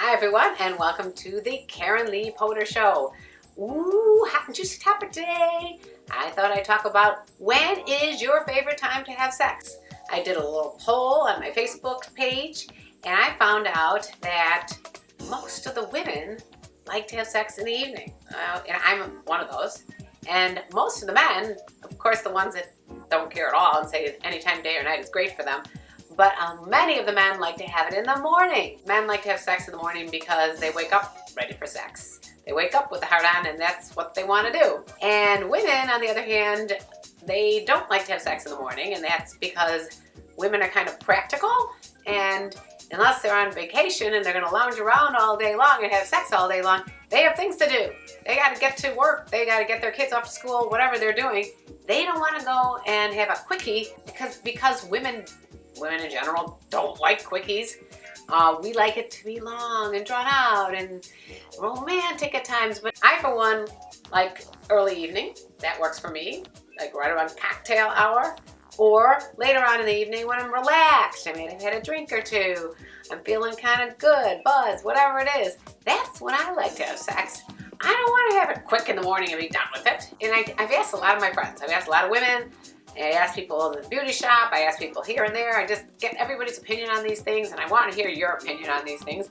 Hi everyone, and welcome to the Karen Lee Potter Show. Ooh, hot and juicy topic today. I thought I'd talk about when is your favorite time to have sex. I did a little poll on my Facebook page, and I found out that most of the women like to have sex in the evening. And I'm one of those. And most of the men, of course the ones that don't care at all and say anytime, day or night is great for them, but many of the men like to have it in the morning. Men like to have sex in the morning because they wake up ready for sex. They wake up with the heart on and that's what they want to do. And women, on the other hand, they don't like to have sex in the morning, and that's because women are kind of practical, and unless they're on vacation and they're going to lounge around all day long and have sex all day long, they have things to do. They got to get to work. They got to get their kids off to school, whatever they're doing. They don't want to go and have a quickie because women in general don't like quickies. We like it to be long and drawn out and romantic at times. But I, for one, like early evening. That works for me, like right around cocktail hour. Or later on in the evening when I'm relaxed. I mean, I've had a drink or two. I'm feeling kind of good, buzz, whatever it is. That's when I like to have sex. I don't want to have it quick in the morning and be done with it. And I've asked a lot of my friends. I've asked a lot of women. I ask people in the beauty shop. I ask people here and there. I just get everybody's opinion on these things, and I want to hear your opinion on these things.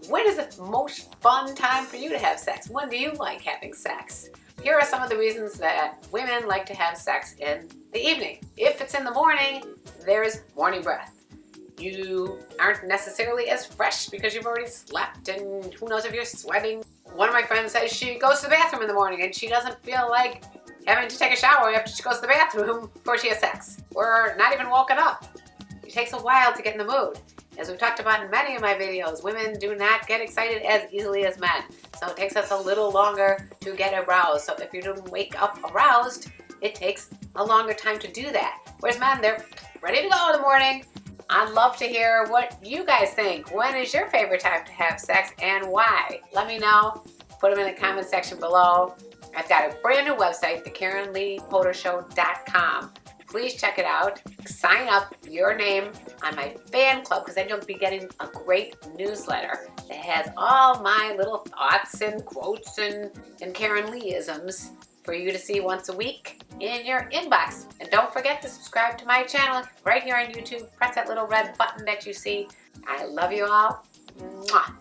When is the most fun time for you to have sex? When do you like having sex? Here are some of the reasons that women like to have sex in the evening. If it's in the morning, there's morning breath. You aren't necessarily as fresh because you've already slept, and who knows if you're sweating. One of my friends says she goes to the bathroom in the morning and she doesn't feel like having to take a shower after she goes to the bathroom before she has sex, or not even woken up. It takes a while to get in the mood. As we've talked about in many of my videos, women do not get excited as easily as men. So it takes us a little longer to get aroused. So if you don't wake up aroused, it takes a longer time to do that. Whereas men, they're ready to go in the morning. I'd love to hear what you guys think. When is your favorite time to have sex and why? Let me know. Put them in the comment section below. I've got a brand new website, thekarenleepottershow.com. Please check it out. Sign up your name on my fan club, because then you'll be getting a great newsletter that has all my little thoughts and quotes and Karen Lee-isms for you to see once a week in your inbox. And don't forget to subscribe to my channel right here on YouTube. Press that little red button that you see. I love you all. Mwah.